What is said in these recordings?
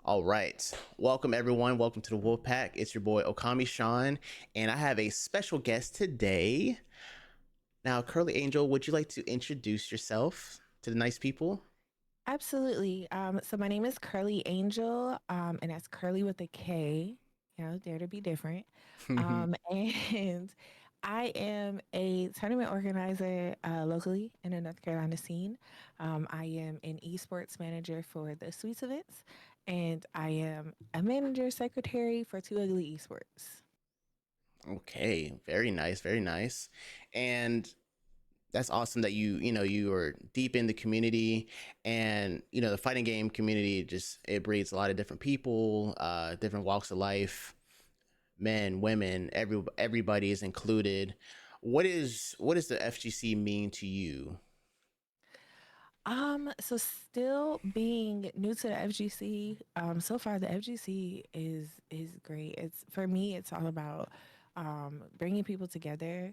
All right. Welcome, everyone. Welcome to the Wolfpack. It's your boy, Okami Sean, and I have a special guest today. Now, Curly Angel, would you like to introduce yourself to the nice people? Absolutely. So my name is Kurley Angel, and that's Curly with a K. Dare to be different. And I am a tournament organizer locally in the North Carolina scene. I am an esports manager for the Sweets events, and I am a manager secretary for Two Ugly Esports. Okay, very nice, very nice. And that's awesome that you are deep in the community, and the fighting game community just it breeds a lot of different people, different walks of life, men, women, everybody is included. What does the FGC mean to you? So still being new to the FGC, so far the FGC is great. It's for me, it's all about bringing people together,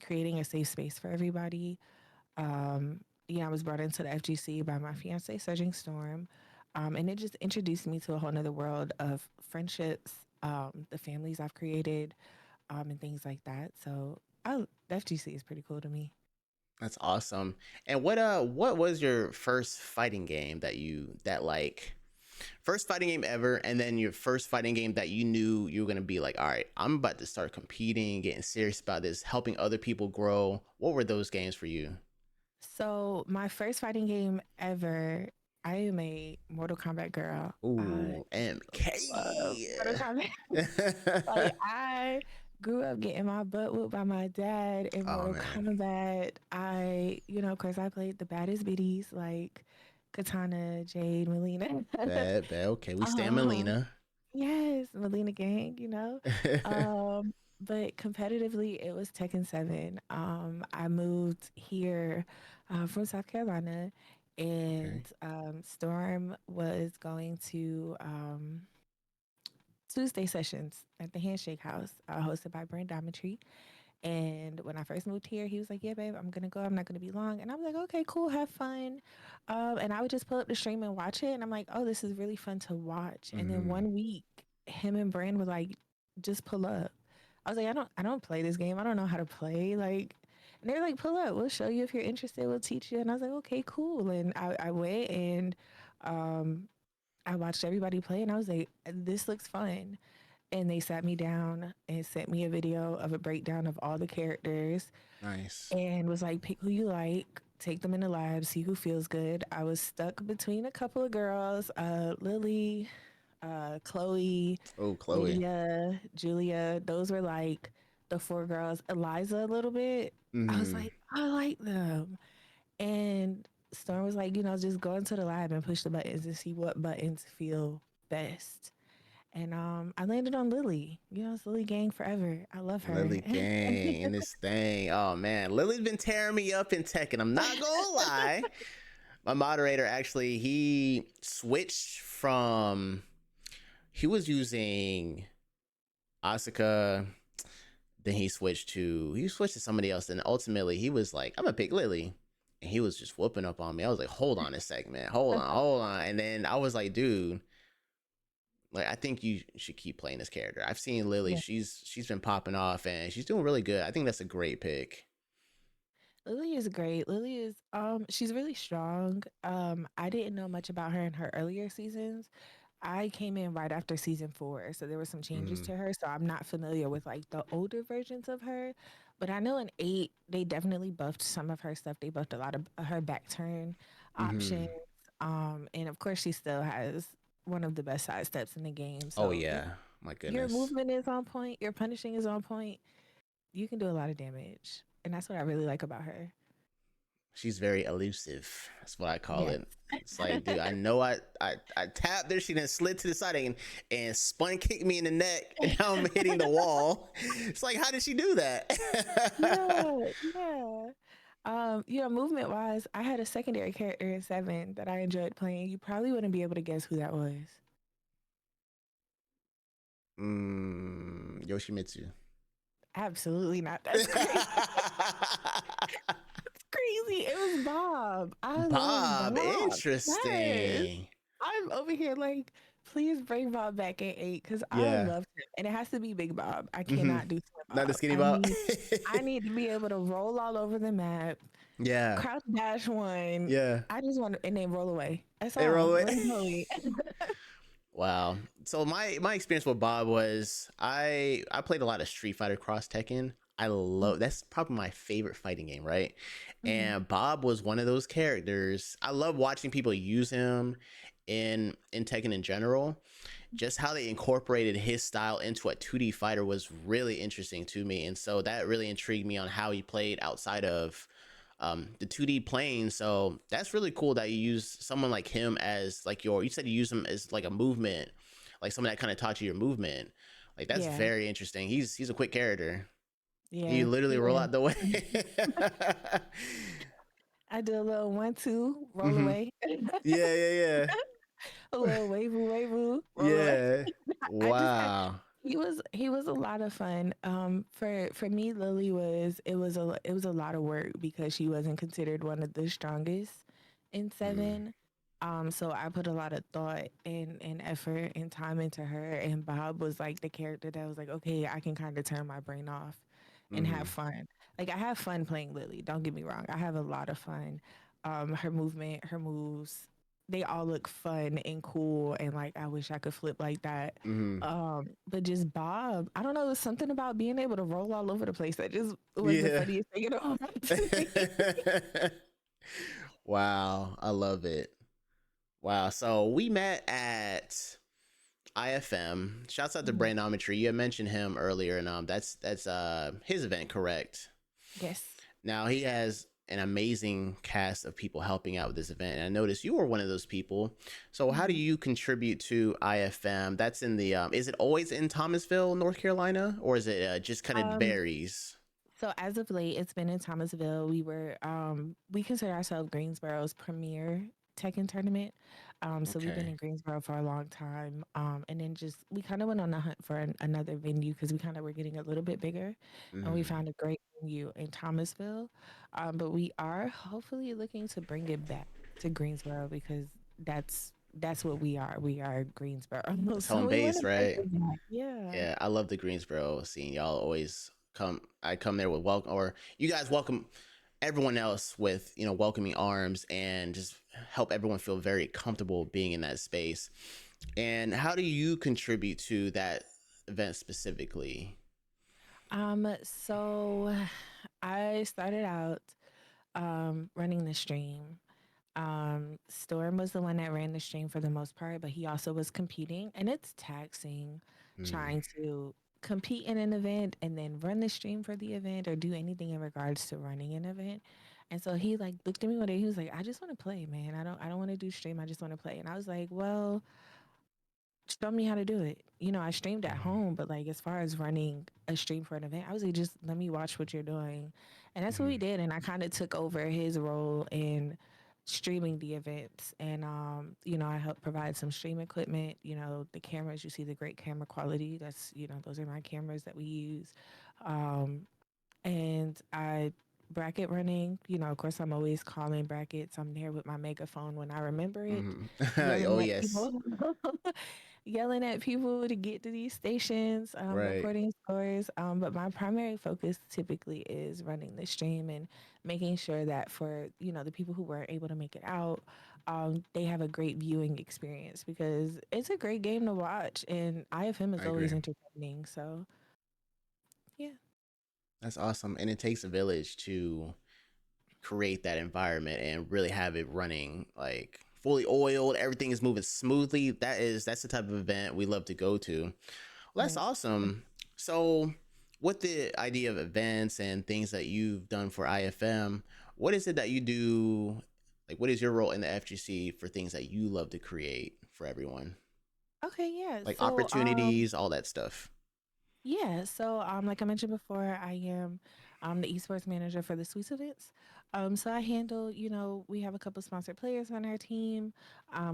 creating a safe space for everybody. I was brought into the FGC by my fiance, Surging Storm, and it just introduced me to a whole nother world of friendships, the families I've created, and things like that. The FGC is pretty cool to me. That's awesome. And what was your first fighting game that like first fighting game ever, and then your first fighting game that you knew you were gonna be like, all right, I'm about to start competing, getting serious about this, helping other people grow. What were those games for you? So my first fighting game ever, I am a Mortal Kombat girl. I Ooh, love Mortal MK. Kombat. Like I grew up getting my butt whooped by my dad in Oh Mortal man, Kombat. Of course, I played the baddest biddies like Katana, Jade, Melina. bad. Okay, we stand um, Melina. yes, Melina gang. Um, but competitively, it was Tekken 7. I moved here from South Carolina, and Okay. Storm was going to Tuesday sessions at the Handshake House, hosted by Brand Diamondtree. And when I first moved here, he was like, "Yeah, babe, I'm gonna go. I'm not gonna be long." And I was like, "Okay, cool, have fun." And I would just pull up the stream and watch it, and I'm like, "Oh, this is really fun to watch." And then Hmm. one week, him and Brand were like, "Just pull up." I was like, "I don't play this game. I don't know how to play." And they're like, "Pull up. We'll show you if you're interested. We'll teach you." And I was like, "Okay, cool." And I went and um, I watched everybody play, and I was like, "This looks fun." And they sat me down and sent me a video of a breakdown of all the characters Nice. and was like, pick who you like, take them in the lab, see who feels good. I was stuck between a couple of girls, Lily, Chloe, Oh, Chloe. Leah, Julia. Those were like the four girls. Eliza, a little bit. I was Hmm. like, I like them. And Storm was like, just go into the lab and push the buttons and see what buttons feel best. And I landed on Lily. It's Lily Gang forever. I love her. Lily gang in this thing. Oh man, Lily's been tearing me up in Tekken. I'm not gonna lie. My moderator actually he switched from he was using Asuka, then he switched to somebody else, and ultimately he was like, I'm gonna pick Lily. And he was just whooping up on me. I was like, hold on a second, man. Hold on. And then I was like, dude, like I think you should keep playing this character. I've seen Lily, Yeah. she's been popping off and she's doing really good. I think that's a great pick. Lily is great. Lily is she's really strong. I didn't know much about her in her earlier seasons. I came in right after season 4, so there were some changes Mm-hmm. to her, so I'm not familiar with like the older versions of her. But I know in 8 they definitely buffed some of her stuff. They buffed a lot of her back turn Mm-hmm. options. And of course she still has one of the best side steps in the game. Oh So, yeah, my your goodness. movement is on point, your punishing is on point. You can do a lot of damage. And that's what I really like about her. She's very elusive. That's what I call Yes. it. It's like, dude, I know I tapped her. She then slid to the side and spun kicked me in the neck, and now I'm hitting the wall. It's like, how did she do that? Yeah, yeah. Movement wise, I had a secondary character in 7 that I enjoyed playing. You probably wouldn't be able to guess who that was. Yoshimitsu. Absolutely not. That's crazy. It's crazy. It was Bob. I love Bob, Bob. Yes. interesting. I'm over here like, please bring Bob back at 8 because I Yeah. love him, and it has to be Big Bob. I Mm-hmm. cannot do Slim Not the Bob. skinny Bob. I need to be able to roll all over the map, Yeah. crouch dash one. Yeah. I just want to, and then roll away. That's Hey, roll all. away. Really, really. Wow. So my experience with Bob was I played a lot of Street Fighter Cross Tekken. I love that's probably my favorite fighting game, right? Mhm. And Bob was one of those characters. I love watching people use him in Tekken in general. Just how they incorporated his style into a 2D fighter was really interesting to me, and so that really intrigued me on how he played outside of the 2D plane. So that's really cool that you use someone like him as like you said you use him as like a movement, like someone that kind of taught you your movement. Like that's Yeah, very interesting. He's a quick character. You yeah, literally roll yeah. out the way. I do a little 1-2, roll hmm away. Yeah, yeah, A little wavoo, roll away. yeah. I just had Wow. he was a lot of fun. For me, Lily was it was a lot of work because she wasn't considered one of the strongest in Mm-hmm. seven. So I put a lot of thought and effort and time into her. And Bob was like the character that was like, okay, I can kind of turn my brain off and have Mm-hmm. fun. Like I have fun playing Lily. Don't get me wrong. I have a lot of fun. Her movement, her moves, they all look fun and cool and like I wish I could flip like that. Mm-hmm. But just Bob, I don't know, there's something about being able to roll all over the place that just was the Yeah. funniest thing in the whole to me. Wow, I love it. Wow. So we met at IFM. Shouts out to Mhm. Brandometry. You had mentioned him earlier, and that's his event, correct? Yes. Now he has an amazing cast of people helping out with this event, and I noticed you were one of those people. So how do Mhm. you contribute to IFM? That's in the is it always in Thomasville, North Carolina, or is it just kind of Um, varies? so as of late, it's been in Thomasville. We consider ourselves Greensboro's premier Tekken tournament. So we've been Okay. in Greensboro for a long time. And then just we kind of went on a hunt for another venue because we kind of were getting a little bit bigger, and we Mm, found a great venue in Thomasville. But we are hopefully looking to bring it back to Greensboro because that's what we are. We are Greensboro. that's So home we want base, to bring right? it back. Yeah. Yeah, I love the Greensboro scene. Y'all always come. I come there with welcome, or you guys welcome everyone else with welcoming arms and just help everyone feel very comfortable being in that space. And how do you contribute to that event specifically? So I started out running the stream. Storm was the one that ran the stream for the most part, but he also was competing, and it's taxing Mm, trying to compete in an event and then run the stream for the event or do anything in regards to running an event. And so he like looked at me one day. He was like, "I just want to play, man. I don't want to do stream. I just want to play." And I was like, "Well, show me how to do it." I streamed at mm, home, but like as far as running a stream for an event, I was like, just let me watch what you're doing. And that's what we mm, did. And I kind of took over his role in streaming the events. And, I helped provide some stream equipment, the cameras, you see the great camera quality. Those are my cameras that we use. Um, and I bracket running, of course I'm always calling brackets. I'm there with my megaphone when I remember it, mm. yelling Oh at yes, people, yelling at people to get to these stations, right. reporting scores. But my primary focus typically is running the stream and making sure that for, the people who weren't able to make it out, they have a great viewing experience because it's a great game to watch and IFM is I always agree. entertaining. So yeah. That's awesome, and it takes a village to create that environment and really have it running like fully oiled. Everything is moving smoothly. That's the type of event we love to go to. Well, that's Right. awesome. So, with the idea of events and things that you've done for IFM, what is it that you do? Like, what is your role in the FGC for things that you love to create for everyone? Okay, yeah. Like So, opportunities, all that stuff. like I mentioned before, I am the esports manager for the Sweets events. So I handle, we have a couple sponsored players on our team.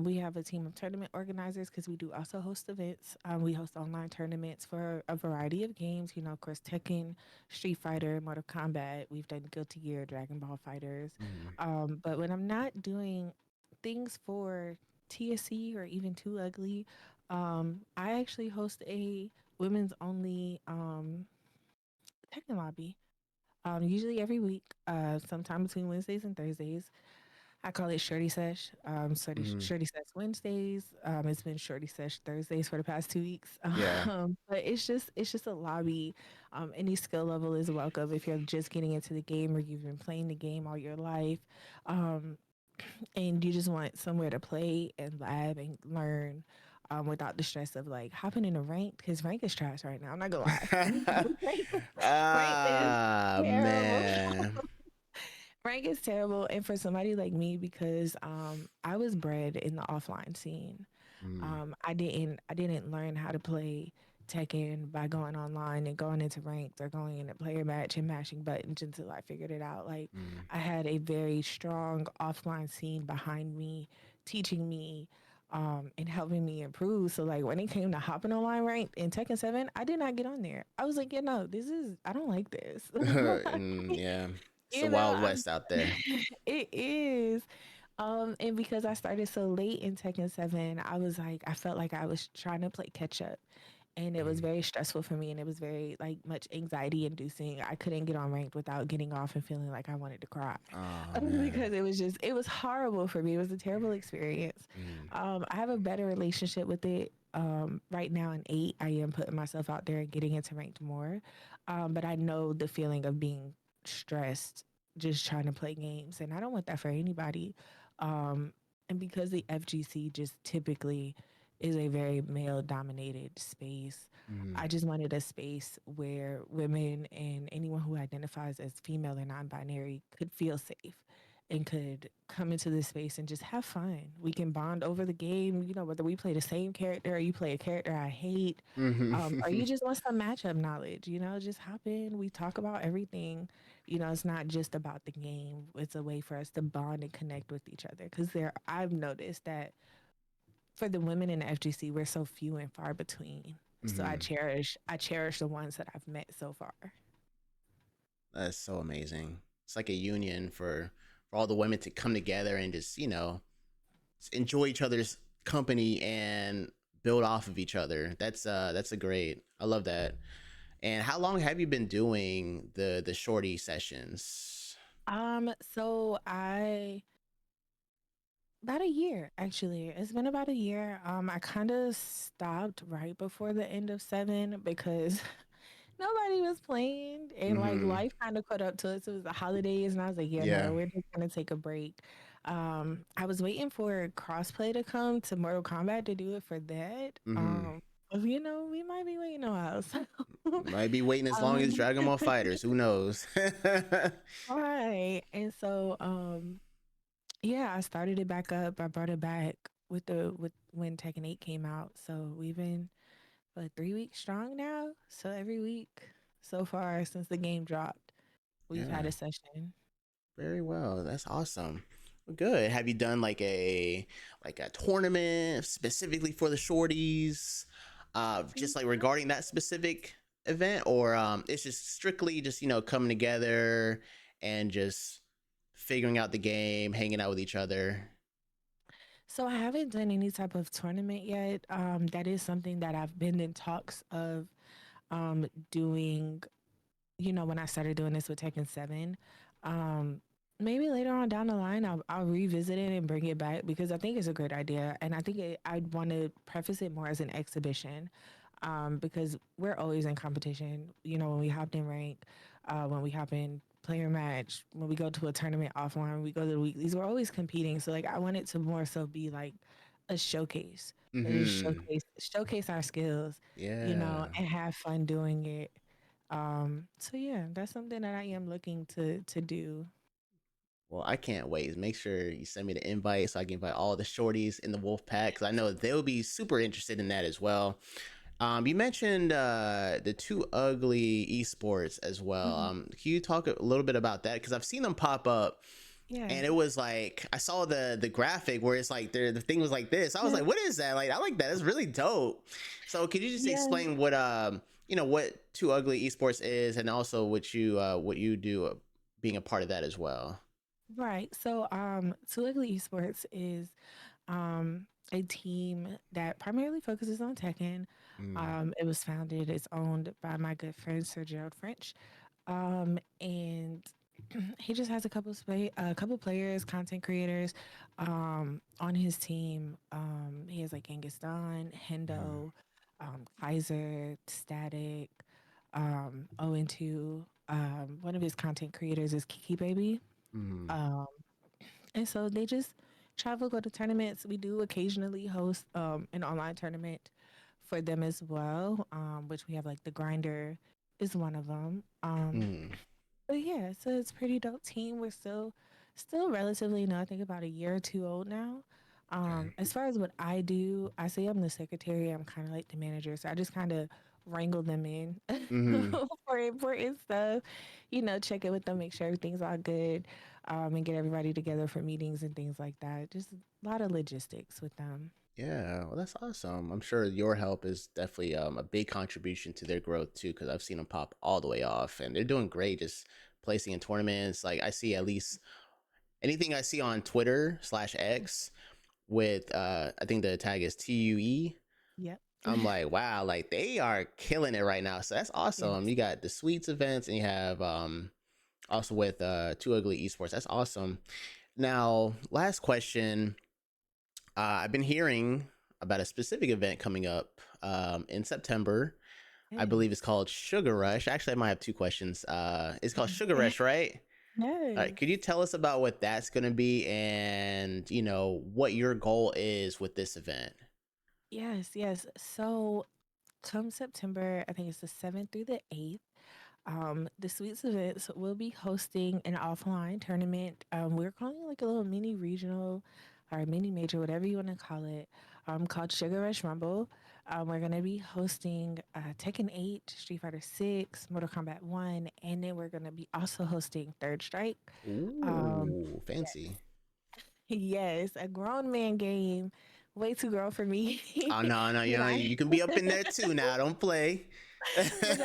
We have a team of tournament organizers because we do also host events. We host online tournaments for a variety of games. Of course, Tekken, Street Fighter, Mortal Kombat. We've done Guilty Gear, Dragon Ball Fighters. Mm, But when I'm not doing things for TSC or even Too Ugly, I actually host a women's only Tekken lobby. Usually every week, sometime between Wednesdays and Thursdays. I call it Shorty Sesh. Hmm. Shorty Sesh Wednesdays. It's been Shorty Sesh Thursdays for the past 2 weeks. Yeah. But it's just a lobby. Any skill level is welcome if you're just getting into the game or you've been playing the game all your life, um, and you just want somewhere to play and lab and learn. Without the stress of like hopping in a rank, because rank is trash right now. I'm not gonna lie. Rank is Ah, terrible. man. Rank is terrible, and for somebody like me, because I was bred in the offline scene. Mm, I didn't learn how to play Tekken by going online and going into ranked or going in a player match and mashing buttons until I figured it out. Like mm. I had a very strong offline scene behind me, teaching me. And helping me improve. So like when it came to hopping online ranked in Tekken 7, I did not get on there. I was like, yeah, no, I don't like this. Yeah. It's the You know, Wild West out there. it is. And because I started so late in Tekken 7, I felt like I was trying to play catch up. And it was Mm. very stressful for me and it was very like much anxiety inducing. I couldn't get on ranked without getting off and feeling like I wanted to cry. Oh man. Because it was horrible for me. It was a terrible experience. Mm, I have a better relationship with it. Right now in 8, I am putting myself out there and getting into ranked more. But I know the feeling of being stressed just trying to play games. And I don't want that for anybody. Um, and because the FGC just typically is a very male dominated space, mm, I just wanted a space where women and anyone who identifies as female or non binary could feel safe and could come into this space and just have fun. We can bond over the game, whether we play the same character or you play a character I hate, or mhm. you just want some matchup knowledge, just hop in. We talk about everything. It's not just about the game. It's a way for us to bond and connect with each other. Because I've noticed that for the women in the FGC, we're so few and far between. So Mhm. I cherish the ones that I've met so far. That's so amazing. It's like a union for all the women to come together and just enjoy each other's company and build off of each other. That's a great. I love that. And how long have you been doing the shorty sessions? So I about a year actually. It's been about a year. I kind of stopped right before the end of 7 because nobody was playing and like Mm-hmm. life kind of caught up to us. It was the holidays and I was like, yeah, Yeah. no, we're just gonna take a break. I was waiting for crossplay to come to Mortal Kombat to do it for that. Mm-hmm. We might be waiting a while. So Might be waiting as long as um Dragon Ball Fighters. Who knows? right. And so yeah, I started it back up. I brought it back with when Tekken 8 came out. So we've been 3 weeks strong now. So every week so far since the game dropped, we've had Yeah. a session. Very well. That's awesome. Well, good. Have you done like a tournament specifically for the shorties? Just like regarding that specific event, or it's just strictly just coming together and just figuring out the game, hanging out with each other. So I haven't done any type of tournament yet. That is something that I've been in talks of doing, when I started doing this with Tekken 7. Um, Maybe later on down the line, I'll revisit it and bring it back because I think it's a great idea. And I think I'd want to preface it more as an exhibition because we're always in competition. When we hopped in rank, when we hop in player match, when we go to a tournament offline, we go to the weeklies, we're always competing. So like I want it to more so be like a showcase. Just Mm-hmm. showcase our skills, Yeah. and have fun doing it. So yeah, that's something that I am looking to do. Well, I can't wait. Make sure you send me the invite so I can invite all the shorties in the wolf pack because I know they'll be super interested in that as well. You mentioned the Too Ugly esports as well. Mhm. Can you talk a little bit about that? Because I've seen them pop up, Yeah. and it was like I saw the graphic where it's like the thing was like this. I was Yeah. like, what is that? Like, I like that. It's really dope. So, could you just Yeah. explain what Too Ugly esports is, and also what you do, being a part of that as well? Right. So Two Ugly Esports is a team that primarily focuses on Tekken. Mm, It was founded, it's owned by my good friend Sir Gerald French. And he just has a couple players, content creators, on his team. He has like Genghis Don, mm, Hendo, Kaiser, Static, O2. One of his content creators is Kiki Baby. mm, Um, and so they just travel, go to tournaments. We do occasionally host an online tournament for them as well, which we have like the Grinder is one of them. mm. But yeah, so it's a pretty dope team. We're still relatively new. I think about a year or two old now. Okay. As far as what I do, I say I'm the secretary. I'm kind of like the manager, so I just kind of wrangle them in Mm-hmm. for important stuff. You know, check in with them, make sure everything's all good, and get everybody together for meetings and things like that. Just a lot of logistics with them. Yeah, well, that's awesome. I'm sure your help is definitely a big contribution to their growth too, because I've seen them pop all the way off, and they're doing great. Just placing in tournaments. Like I see at least anything I see on Twitter slash X with I think the tag is TUE. Yep. I'm like, wow, like they are killing it right now. So that's awesome. Yes. You got the Sweets events, and you have also with Too Ugly Esports. That's awesome. Now, last question. I've been hearing about a specific event coming up in September. I believe it's Yes. called Sugar Rush. Actually, I might have two questions. It's called Sugar Rush, right? All right. Yes. Could you tell us about what that's going to be and, what your goal is with this event? Yes. Yes. So come September, I think it's the 7th through the 8th. The Sweets Events will be hosting an offline tournament. We're calling it like a little mini regional or mini major, whatever you want to call it, called Sugar Rush Rumble. We're going to be hosting Tekken 8, Street Fighter 6, Mortal Kombat 1, and then we're going to be also hosting Third Strike. Um, Ooh, fancy. yes, a grown man game. Way too girl for me. Oh, no, no, but I you can be up in there too now. Don't play. but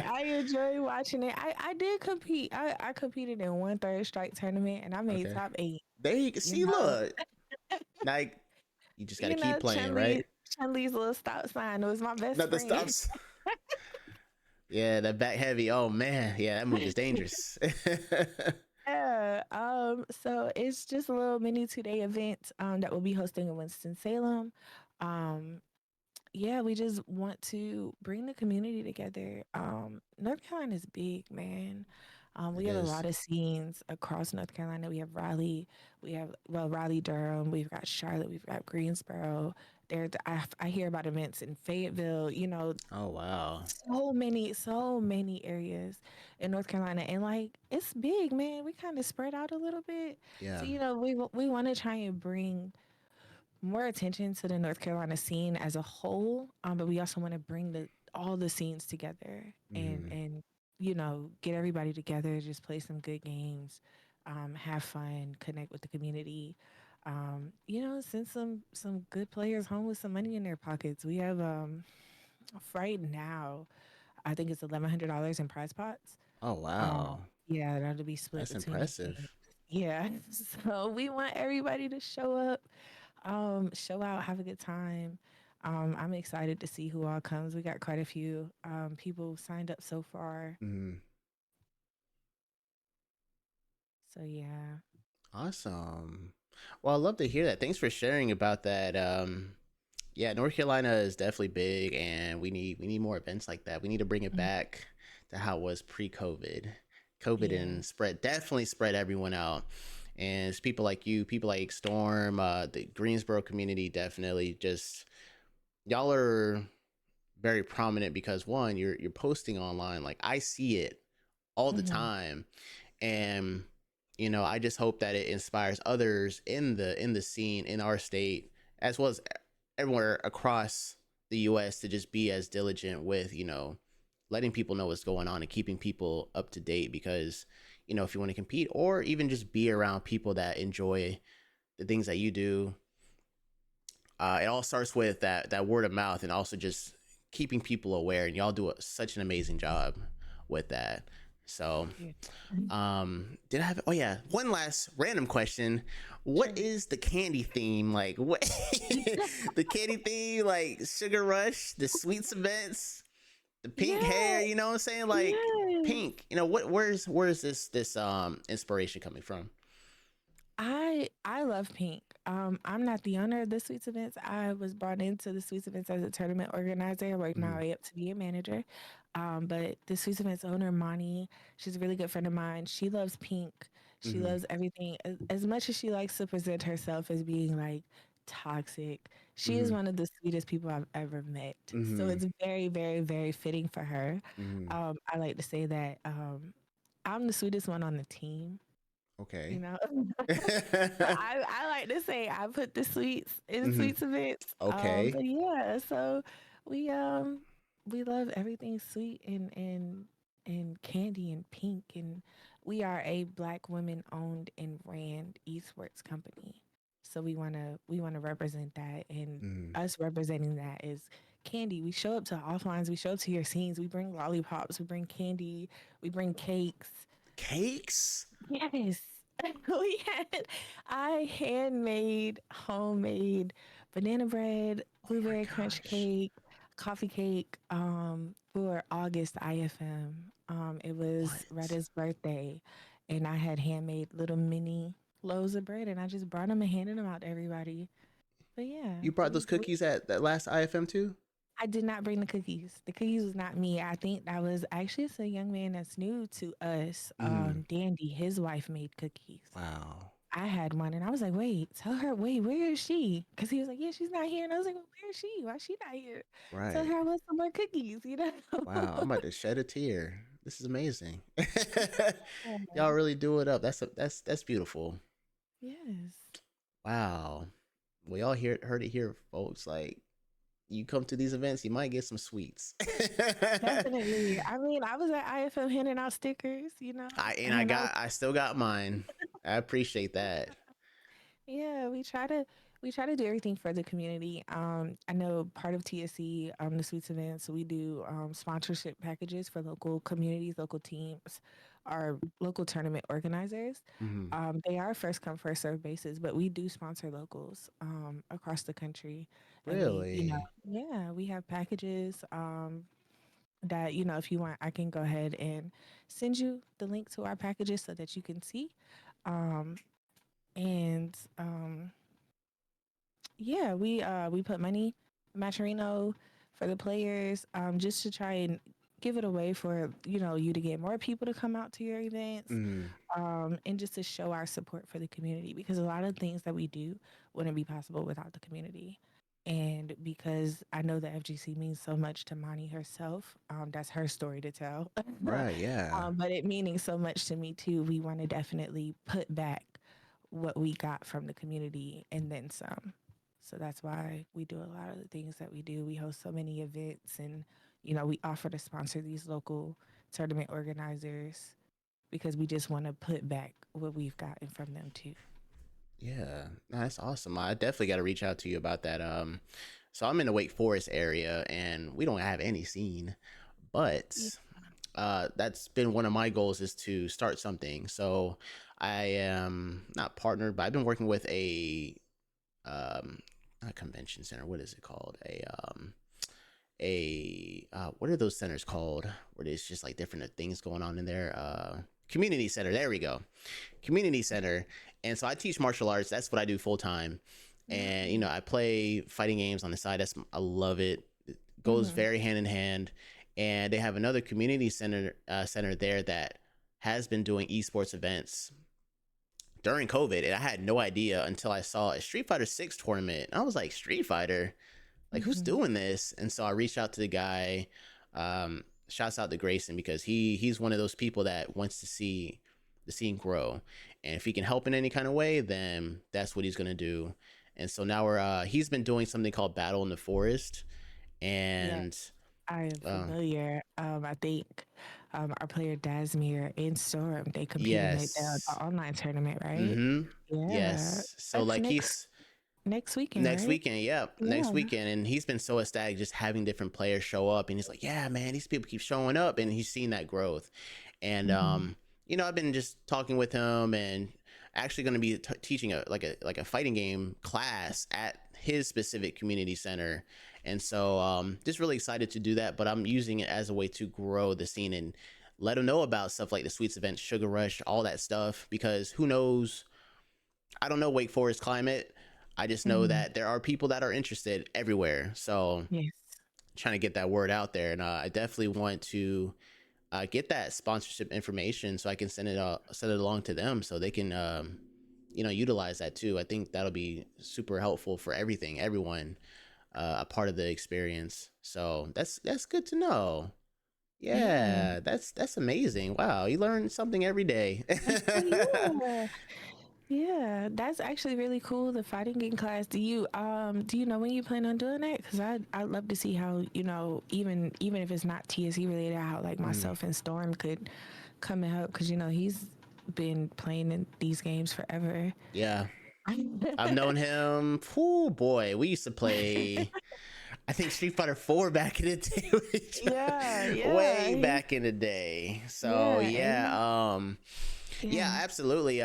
I enjoy watching it. I did compete. I competed in one third strike tournament and I made Okay. top eight. There you can You see, know, look. Like, you just got to keep playing, Chun right? Li Chun Li's little stop sign was my best Nothing friend. stops. Yeah, that back heavy. Oh, man. Yeah, that move is dangerous. Yeah. So it's just a little mini 2 day event that we'll be hosting in Winston Salem. Um, yeah, we just want to bring the community together. North Carolina is big, man. We It have a is. lot of scenes across North Carolina. We have Raleigh, we have Raleigh, Durham. We've got Charlotte, we've got Greensboro. I hear about events in Fayetteville. You know, Oh, wow. so many areas in North Carolina, and like it's big, man. We kind of spread out a little bit, so Yeah. we want to try and bring more attention to the North Carolina scene as a whole, but we also want to bring the all the scenes together Hmm. and get everybody together, just play some good games, have fun, connect with the community. Send some good players home with some money in their pockets. We have right now, I think it's $1,100 in prize pots. Oh, Um, wow. yeah, that'll be split That's between the team. impressive. Yeah, so we want everybody to show up, show out, have a good time. I'm excited to see who all comes. We got quite a few people signed up so far. Hmm. So yeah. Awesome. Well, I love to hear that. Thanks for sharing about that. Yeah, North Carolina is definitely big, and we need more events like that. We need to bring it Mm. back to how it was pre-COVID. COVID Yeah. and definitely spread everyone out, and it's people like you, people like Storm, the Greensboro community, definitely just y'all are very prominent because one, you're posting online. Like I see it all the Hmm. time, and I just hope that it inspires others in the scene in our state as well as everywhere across the US to just be as diligent with letting people know what's going on and keeping people up to date because if you want to compete or even just be around people that enjoy the things that you do, it all starts with that word of mouth and also just keeping people aware, and y'all do such an amazing job with that. So, Yeah. Mhm. did I have? Oh yeah, one last random question. What Sure. is the candy theme like? What the candy theme like? Sugar Rush, the sweets events, the pink Yeah. hair. You know what I'm saying? Like Yes. pink. You know what? Where's this inspiration coming from? I love pink. I'm not the owner of the Sweets events. I was brought into the Sweets events as a tournament organizer. I worked my Mm-hmm. way up to be a manager. But the Sweets events owner, Moni, she's a really good friend of mine. She loves pink. She Mm-hmm. loves everything. As much as she likes to present herself as being like toxic, she is Mm-hmm. one of the sweetest people I've ever met. So Mm-hmm. it's very, very, very fitting for her. Mm-hmm. I like to say that I'm the sweetest one on the team, you Okay. know. So I like to say I put the sweets in Mm-hmm. sweets events. Okay. But yeah, so we um we love everything sweet and candy and pink, and we are a Black women owned and ran esports company. So we wanna represent that, and Mm. us representing that is candy. We show up to offlines, we show up to your scenes, we bring lollipops, we bring candy, we bring cakes. Cakes. Yes. We had I handmade homemade banana bread, Oh my blueberry crunch gosh. cake, coffee cake, for August IFM. It was What? Retta's birthday, and I had handmade little mini loaves of bread, and I just brought them and handed them out to everybody. But yeah, You brought those cookies at that last IFM too? I did not bring the cookies. The cookies was not me. I think that was actually it's a young man that's new to us. Mm. Dandy, his wife made cookies. Wow. I had one and I was like, wait, tell her, wait, where is she? Because he was like, yeah, she's not here. And I was like, well, where is she? Why is she not here? Tell Right. her I want some more cookies, you know? Wow. I'm about to shed a tear. This is amazing. Yeah. Y'all really do it up. That's beautiful. Yes, Wow. We all heard it here, folks. Like you come to these events, you might get some sweets. definitely. I mean, I was at IFM handing out stickers, you know, and I was I still got mine. I appreciate that. yeah, we try to do everything for the community. I know part of TSC, the Sweets events, we do sponsorship packages for local communities, local teams, our local tournament organizers. Hmm. They are first come first serve basis, but we do sponsor locals across the country, and Really? yeah, we have packages that if you want, I can go ahead and send you the link to our packages so that you can see. Um, and Yeah, we put money, Maturino for the players, just to try and give it away for you to get more people to come out to your events, Mm. and just to show our support for the community because a lot of things that we do wouldn't be possible without the community. And because I know the FGC means so much to Moni herself, that's her story to tell. Right, yeah. But it meaning so much to me too. We want to definitely put back what we got from the community and then some. So that's why we do a lot of the things that we do. We host so many events and we offer to sponsor these local tournament organizers because we just want to put back what we've gotten from them too. Yeah. No, that's awesome. I definitely got to reach out to you about that. So I'm in the Wake Forest area and we don't have any scene, but Yeah. that's been one of my goals is to start something. So I am not partnered, but I've been working with um not a convention center. What is it called? What are those centers called? Where there's just like different things going on in there. Community center. There we go. Community center. And so I teach martial arts. That's what I do full time. And Nice. I play fighting games on the side. I love it. It goes Mm-hmm. very hand in hand. And they have another community center there that has been doing esports events during COVID, and I had no idea until I saw a Street Fighter 6 tournament. I was like, Street Fighter, like who's Mm-hmm. doing this? And so I reached out to the guy. Shouts out to Grayson because he's one of those people that wants to see the scene grow, and if he can help in any kind of way, then that's what he's gonna do. And so now he's been doing something called Battle in the Forest, Yeah, and I am uh, familiar. I think our player Dasmir and Storm they compete in the yes, online tournament, right? mm-hmm, Yeah, yes. So that's like next he's next weekend, next right? weekend, yep, next Yeah. weekend, and he's been so ecstatic just having different players show up, and he's like, "Yeah, man, these people keep showing up," and he's seen that growth, And Mhm. I've been just talking with him, and actually going to be teaching a fighting game class at his specific community center. And so just really excited to do that, but I'm using it as a way to grow the scene and let them know about stuff like the Sweets event, Sugar Rush, all that stuff, because who knows, I don't know Wake Forest climate. I just know Mhm. that there are people that are interested everywhere. So Yes. trying to get that word out there, and I definitely want to get that sponsorship information so I can send it along to them so they can utilize that too. I think that'll be super helpful for everyone, a part of the experience. So that's good to know. Yeah. Yeah, that's amazing. Wow, you learn something every day. Yeah. Yeah, that's actually really cool. The fighting game class. Do you know when you plan on doing that? Because I'd love to see how, even if it's not TSE related, how like Mm, myself and Storm could come and help. Because he's been playing in these games forever. yeah, I've known him. Oh boy, we used to play. I think Street Fighter 4 back in the day, with each Yeah, yeah, way back in the day. So yeah, and yeah, yeah. absolutely.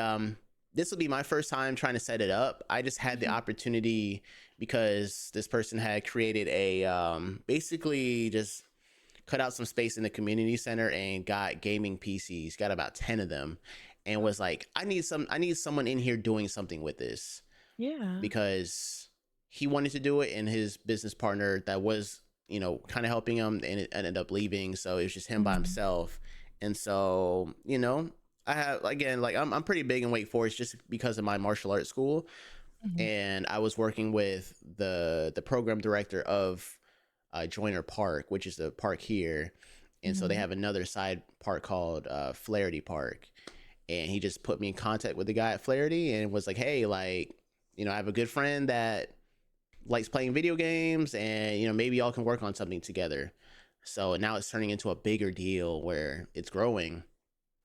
This will be my first time trying to set it up. I just had the Mhm. opportunity because this person had created a basically just cut out some space in the community center and got gaming PCs, got about 10 of them, and was like, I need someone in here doing something with this, Yeah. because he wanted to do it, and his business partner that was kind of helping him, and it ended up leaving, so it was just him by Hmm. himself. And so I have, again, like I'm pretty big in Wake Forest just because of my martial arts school, Hmm. and I was working with the program director of Joyner Park, which is the park here. And so they Hmm. have another side park called Flaherty Park, and he just put me in contact with the guy at Flaherty and was like, "Hey, like, I have a good friend that likes playing video games, and maybe y'all can work on something together." So now it's turning into a bigger deal where it's growing.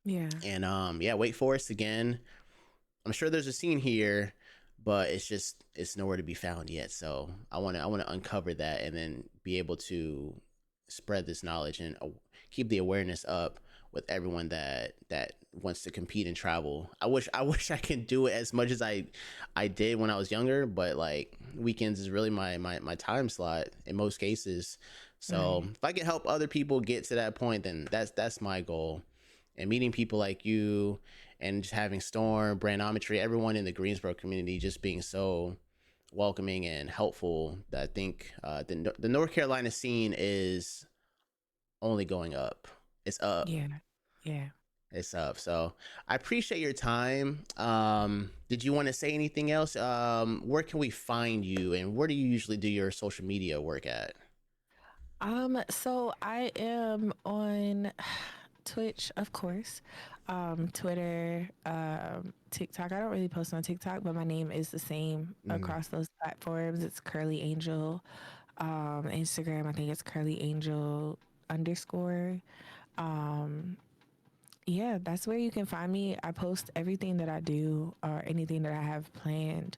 Yeah. And yeah, Wake Forest again. I'm sure there's a scene here, but it's nowhere to be found yet. So I want to uncover that and then be able to spread this knowledge and keep the awareness up with everyone that wants to compete and travel. I wish I could do it as much as I did when I was younger, but like weekends is really my time slot in most cases. So Right. if I can help other people get to that point, then that's my goal. And meeting people like you, and just having Storm, Brandometry, everyone in the Greensboro community just being so welcoming and helpful, that I think the North Carolina scene is only going up. It's up. Yeah. Yeah. It's up. So I appreciate your time. Did you want to say anything else? Where can we find you, and where do you usually do your social media work at? So I am on Twitch, of course, Twitter, TikTok. I don't really post on TikTok, but my name is the same Mm-hmm. across those platforms. It's Curly Angel. Instagram, I think it's Curly Angel underscore. Um, yeah, that's where you can find me. I post everything that I do or anything that I have planned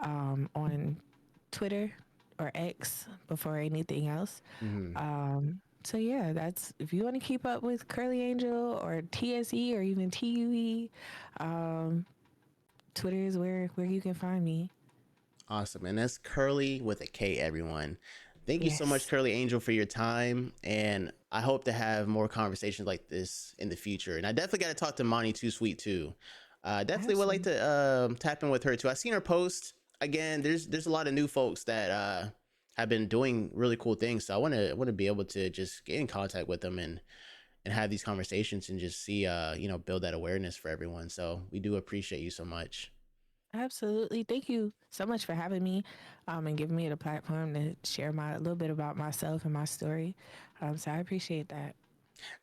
on Twitter or X before anything else. Mm-hmm. So yeah, that's if you want to keep up with Curly Angel or TSE or even TUE, um, Twitter is where you can find me. Awesome. And that's Curly with a K, everyone. Thank you so much, Yes, Curly Angel, for your time. And I hope to have more conversations like this in the future. And I definitely got to talk to Monty Too Sweet too. Definitely would like absolutely, to tap in with her too. I've seen her post. Again, there's a lot of new folks that have been doing really cool things. So I want to be able to just get in contact with them and have these conversations and just see build that awareness for everyone. So we do appreciate you so much. absolutely. Thank you so much for having me, and giving me the platform to share my a little bit about myself and my story. So I appreciate that.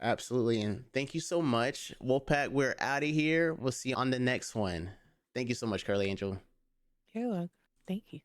Absolutely. And thank you so much. Wolfpack, we're out of here. We'll see you on the next one. Thank you so much, Curly Angel. You're welcome. Thank you.